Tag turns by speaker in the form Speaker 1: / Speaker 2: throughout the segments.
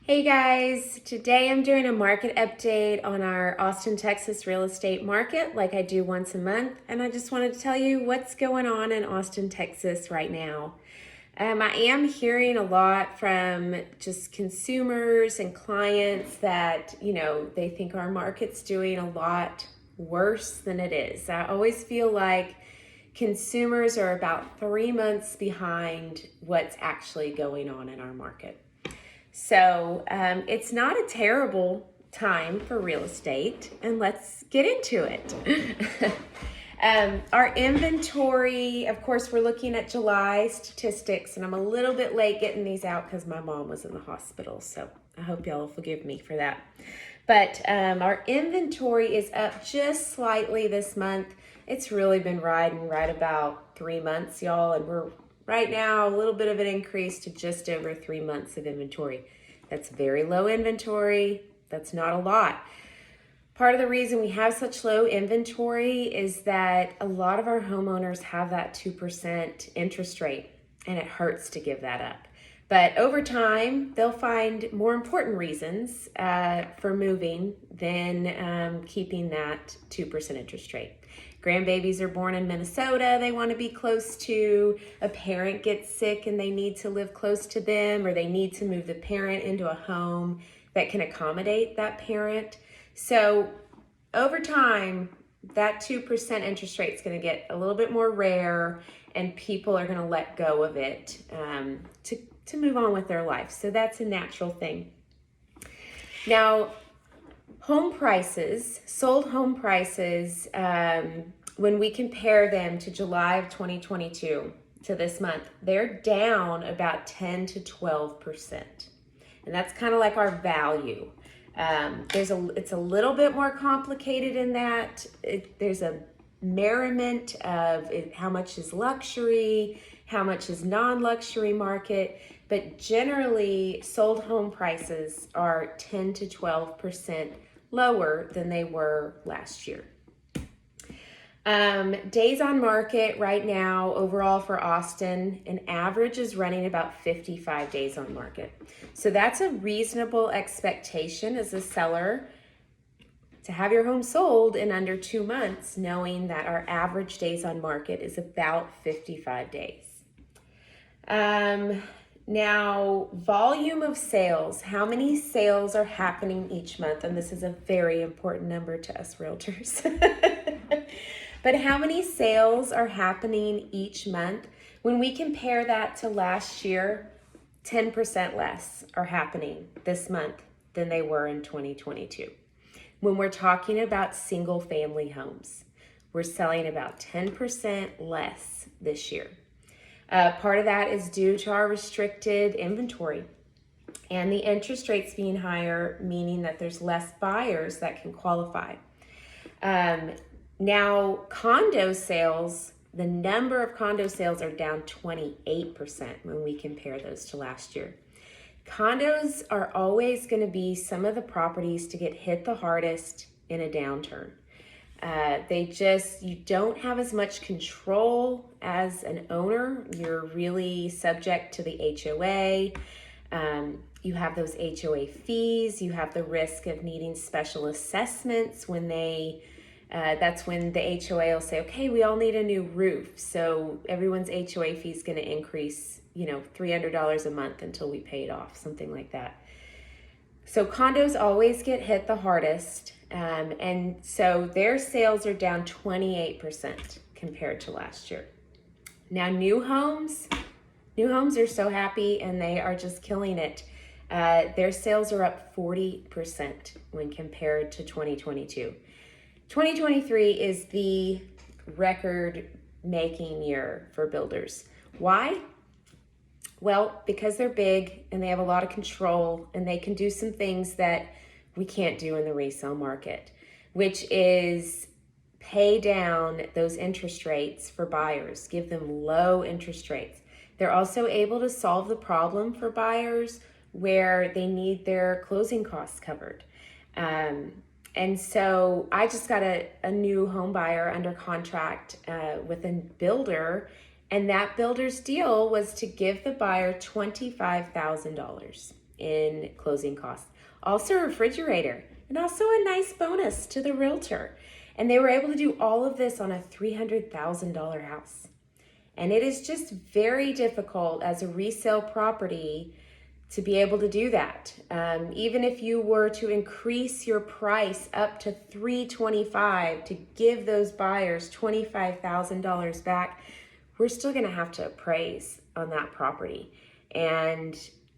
Speaker 1: Hey guys, today I'm doing a market update on our Austin, Texas real estate market like I do once a month. And I just wanted to tell you what's going on in Austin, Texas right now. I am hearing a lot from just consumers and clients that, they think our market's doing a lot worse than it is. I always feel like consumers are about 3 months behind what's actually going on in our market. So it's not a terrible time for real estate, and let's get into it. Our inventory, of course, we're looking at July statistics, and I'm a little bit late getting these out because my mom was in the hospital, so I hope y'all will forgive me for that. But our inventory is up just slightly this month. It's really been riding right about 3 months, y'all, and we're right now a little bit of an increase to just over 3 months of inventory. That's very low inventory. That's not a lot. Part of the reason we have such low inventory is that a lot of our homeowners have that 2% interest rate, and it hurts to give that up. But over time, they'll find more important reasons for moving than keeping that 2% interest rate. Grandbabies are born in Minnesota, they want to be close to. A parent gets sick and they need to live close to them, or they need to move the parent into a home that can accommodate that parent. So over time, that 2% interest rate is going to get a little bit more rare, and people are going to let go of it to move on with their life. So that's a natural thing. Now, sold home prices, when we compare them to July of 2022 to this month, they're down about 10 to 12%. And that's kind of like our value. It's a little bit more complicated in that there's a merriment of how much is luxury, how much is non-luxury market, but generally sold home prices are 10 to 12% lower than they were last year. Days on market right now overall for Austin, an average is running about 55 days on market. So that's a reasonable expectation as a seller to have your home sold in under 2 months, knowing that our average days on market is about 55 days. Now, volume of sales, how many sales are happening each month? And this is a very important number to us realtors. But how many sales are happening each month? When we compare that to last year, 10% less are happening this month than they were in 2022. When we're talking about single family homes, we're selling about 10% less this year. Part of that is due to our restricted inventory and the interest rates being higher, meaning that there's less buyers that can qualify. Now, condo sales, the number of condo sales are down 28% when we compare those to last year. Condos are always going to be some of the properties to get hit the hardest in a downturn. You don't have as much control as an owner. You're really subject to the HOA. You have those HOA fees. You have the risk of needing special assessments that's when the HOA will say, okay, we all need a new roof. So everyone's HOA fee is going to increase, $300 a month until we pay it off, something like that. So condos always get hit the hardest. And so their sales are down 28% compared to last year. Now, new homes are so happy and they are just killing it. Their sales are up 40% when compared to 2022. 2023 is the record-making year for builders. Why? Well, because they're big and they have a lot of control and they can do some things that we can't do in the resale market, which is pay down those interest rates for buyers, give them low interest rates. They're also able to solve the problem for buyers where they need their closing costs covered. And so I just got a new home buyer under contract with a builder, and that builder's deal was to give the buyer $25,000. in closing costs. Also a refrigerator, and also a nice bonus to the realtor. And they were able to do all of this on a $300,000 house. And it is just very difficult as a resale property to be able to do that. Even if you were to increase your price up to $325,000 to give those buyers $25,000 back, we're still gonna have to appraise on that property. And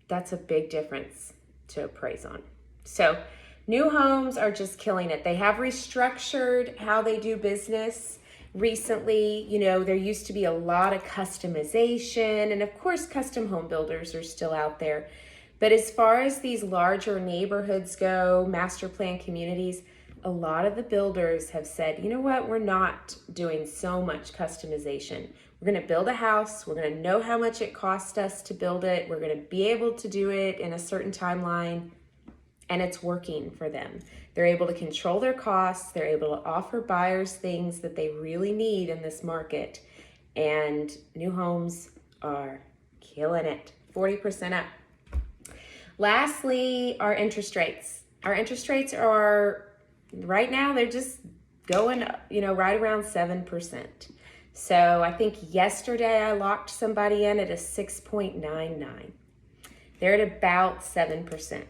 Speaker 1: that's a big difference to appraise on. So new homes are just killing it. They have restructured how they do business recently. You know, there used to be a lot of customization, and of course custom home builders are still out there. But as far as these larger neighborhoods go, master plan communities, a lot of the builders have said, you know what, we're not doing so much customization. We're gonna build a house, we're gonna know how much it cost us to build it, we're gonna be able to do it in a certain timeline, and it's working for them. They're able to control their costs, they're able to offer buyers things that they really need in this market, and new homes are killing it, 40% up. Lastly, our interest rates. Our interest rates are, right now, they're just going, right around 7%. So I think yesterday I locked somebody in at a 6.99. They're at about 7%.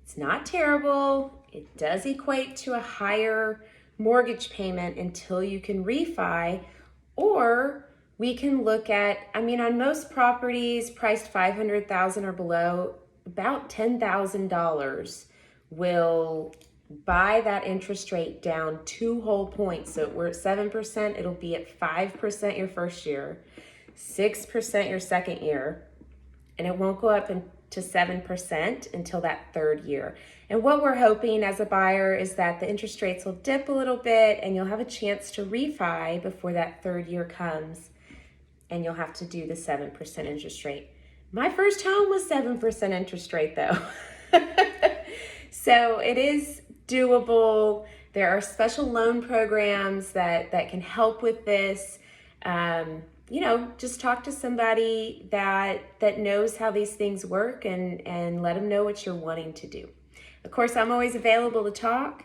Speaker 1: It's not terrible. It does equate to a higher mortgage payment until you can refi, or we can look at, on most properties priced $500,000 or below, about $10,000 will buy that interest rate down 2 whole points. So we're at 7%, it'll be at 5% your first year, 6% your second year, and it won't go up to 7% until that third year. And what we're hoping as a buyer is that the interest rates will dip a little bit and you'll have a chance to refi before that third year comes, and you'll have to do the 7% interest rate. My first home was 7% interest rate though. So it is doable. There are special loan programs that can help with this. Just talk to somebody that knows how these things work, and let them know what you're wanting to do. Of course, I'm always available to talk.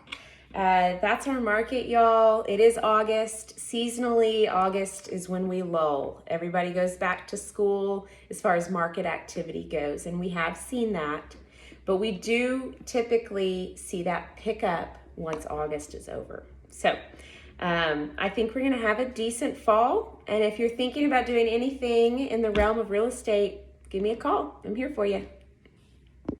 Speaker 1: That's our market, y'all. It is August. Seasonally, August is when we lull. Everybody goes back to school as far as market activity goes, and we have seen that. But we do typically see that pick up once August is over. So I think we're going to have a decent fall. And if you're thinking about doing anything in the realm of real estate, give me a call. I'm here for you.